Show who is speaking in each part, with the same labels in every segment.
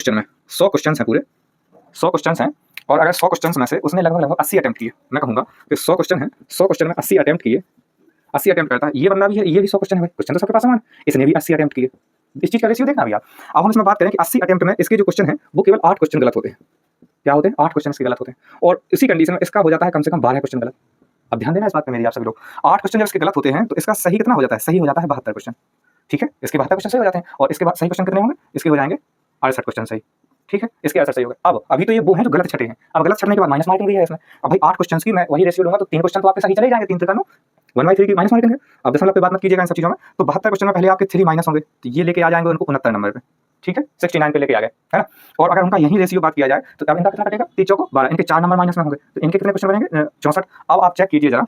Speaker 1: Question में 100 question हैं, पूरे 100 क्वेश्चन हैं और अगर 100 क्वेश्चन में से उसने लगभग 80 अटेम्प्ट किए, मैं कहूँगा कि 100 क्वेश्चन है, 100 क्वेश्चन में 80 अटेम्प्ट किए, 80 अटेम्प्ट करता है। ये बंदा भी है, ये भी 100 क्वेश्चन है, क्वेश्चन तो सबके पास समान, इसने भी 80 अटेम्प्ट किए। इस चीज़ का रेशियो देखना भैया। अब हम इसमें बात करें कि 80 अटेम्प्ट में इसके जो क्वेश्चन है वो केवल 8 क्वेश्चन गलत होते हैं। क्या होते हैं? 8 क्वेश्चन इसके गलत होते हैं और इसी कंडीशन में इसका हो जाता है कम से कम 12 क्वेश्चन गलत। अब ध्यान देना इस बात पे मेरी, आप सभी लोग। 8 क्वेश्चन जब इसके गलत होते हैं तो इसका सही कितना हो जाता है? सही हो जाता है 72 क्वेश्चन। ठीक है, इसके 72 क्वेश्चन सही हो जाते हैं और इसके बाद सही क्वेश्चन कितने होंगे? इसके हो जाएंगे 68 क्वेश्चन सही। ठीक है, इसके 68 सही हो गए। अब अभी तो ये वो हैं जो गलत छटे हैं। अब गलत छटने के बाद माइनस मार्किंग भी है इसमें। अब भाई 8 क्वेश्चन की मैं वही रेशियो लूंगा तो 3 क्वेश्चन तो आपके सही चले जाएंगे, 3 त्रिकानो 1/3 की माइनस मार्किंग है। अब दशमलव पे बात मत कीजिएगा इन सब चीजों में। तो 72 क्वेश्चन में पहले आपके 3 माइनस होंगे तो ये लेके आ जाएंगे उनको 69 नंबर पे। ठीक है, 69 पे लेके आ गए, है ना। और अगर उनका यही रेशियो बात किया जाए तो अब इनका कितना कटेगा? 3 चौको 12, इनके 4 नंबर माइनस में होंगे तो इनके कितने क्वेश्चन बनेंगे? 64। अब आप चेक कीजिए जरा,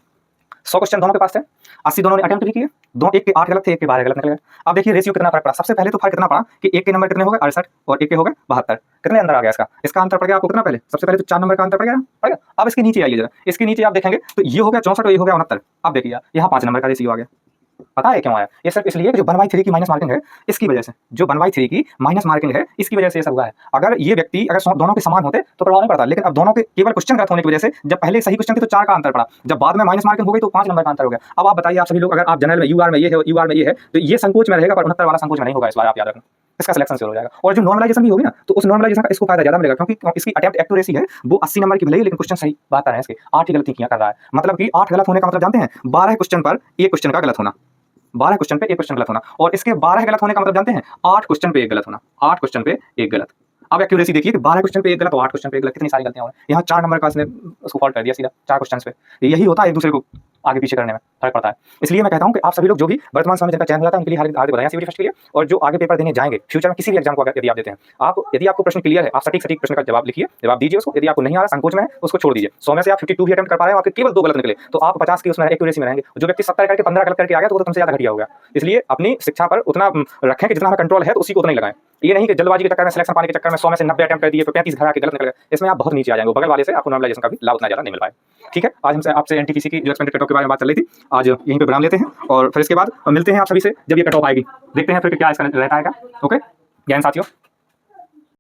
Speaker 1: 100 क्वेश्चन दोनों के पास थे, 80 दोनों ने अटेम्प्ट भी किए, दो एक के 8 गलत थे, एक के 12 गलत निकल गए। अब देखिए रेशियो कितना फर्क पड़ा। सबसे पहले तो फर्क कितना पड़ा कि एक के नंबर कितने हो गए? 68 और एक के हो गए 72। कितने अंदर आ गया इसका अंतर पड़ गया आपको कितना? पहले सबसे पहले तो 4 नंबर का अंतर पड़ गया। अब इसके नीचे आइए जरा, इसके नीचे आप देखेंगे तो ये हो गया 64 और ये हो गया 69। अब देखिए यहाँ 5 नंबर का रेशियो आ गया। पता है क्यों आया? ये सिर्फ इसलिए कि जो 1/3 की माइनस मार्किंग है इसकी वजह से, जो 1/3 की माइनस मार्किंग है इसकी वजह से ये सब हुआ है। अगर ये व्यक्ति अगर दोनों के समान होते तो प्रभाव नहीं पड़ता, लेकिन अब दोनों के केवल क्वेश्चन गलत होने की वजह से, जब पहले सही क्वेश्चन थे तो 4 का अंतर पड़ा, जब बाद में माइनस मार्किंग हो गई तो 5 नंबर का अंतर हो गया। अब आप बताइए, आप सभी लोग, अगर आप जनरल में यूआर में ये है, यूआर में ये है, तो ये संकोच में रहेगा पर 69 वाला संकोच में नहीं होगा। इस बार आप याद रखना, इसका सिलेक्शन से हो जाएगा। और जो नॉर्मलाइजेशन भी होगी ना तो उस नॉर्मलाइजेशन का इसको फायदा ज्यादा मिलेगा, क्योंकि इसकी अटेम्प्ट एक्यूरेसी है वो 80 नंबर की मिलेगी, लेकिन क्वेश्चन सही बात है इसके 8 ही गलती किया कर रहा है। मतलब कि 8 गलत होने का मतलब जानते हैं? 12 क्वेश्चन पर एक क्वेश्चन का गलत होना, 12 क्वेश्चन पे एक क्वेश्चन गलत होना। और इसके 12 गलत होने का मतलब जानते हैं? 8 क्वेश्चन पे एक गलत होना, 8 क्वेश्चन पे एक गलत। अब एक्यूरेसी देखिए कि 12 क्वेश्चन पे एक गलत और 8 क्वेश्चन पे एक गलत, कितनी सारी गलतियां हो रही हैं। यहाँ 4 नंबर का इसने उसको फॉल्ट कर दिया सीधा 4 क्वेश्चन पे। यही होता है एक दूसरे को आगे पीछे करने में फर्क पड़ता है। इसलिए मैं कहता हूं कि आप सभी लोग जो भी वर्तमान समय में जिनका चयन हुआ था उनके लिए हार्दिक बधाई सीबीटी फर्स्ट के लिए। और जो आगे पेपर देने जाएंगे फ्यूचर में किसी भी एग्जाम को अगर यदि आप देते हैं, यदि आपको प्रश्न क्लियर है, आप सटीक प्रश्न का जवाब लिखिए, जवाब दीजिए उसको। यदि आपको नहीं आ रहा, संकोच में है, उसको छोड़ दीजिए। 100 में से आप 52 भी अटेम्प्ट कर पा रहे हैं, आपके केवल 2 गलत निकले तो आप 50 की उसमें एक्यूरेसी में रहेंगे। जो व्यक्ति 70 करके 15 गलत करके आ गया तो वो तो तुमसे ज्यादा घटिया हो गया। इसलिए अपनी शिक्षा पर उतना रखें कि जितना हमें कंट्रोल है तो उसी को उतना ही लगाएं। ये नहीं कि जल्दबाजी के चक्कर में, सिलेक्शन पाने के चक्कर में 100 में से 90 अटेम्प्ट कर दिए, 35 घर आके गलत निकल गए, इसमें आप बहुत नीचे आ जाएंगे। बगल वाले से आपको नॉर्मलाइजेशन का भी लाभ उतना ज्यादा नहीं मिल पाए। ठीक है, आज हमसे आपसे एनटीपीसी की जो एक्सपेंडेड कट ऑफ के बारे में बात चल रही थी, आज यहीं पे विराम लेते हैं और फिर इसके बाद मिलते हैं आप सभी से जब ये कट ऑफ आएगी। देखते हैं फिर क्या इसका रहता है। ओके, ज्ञान साथियों।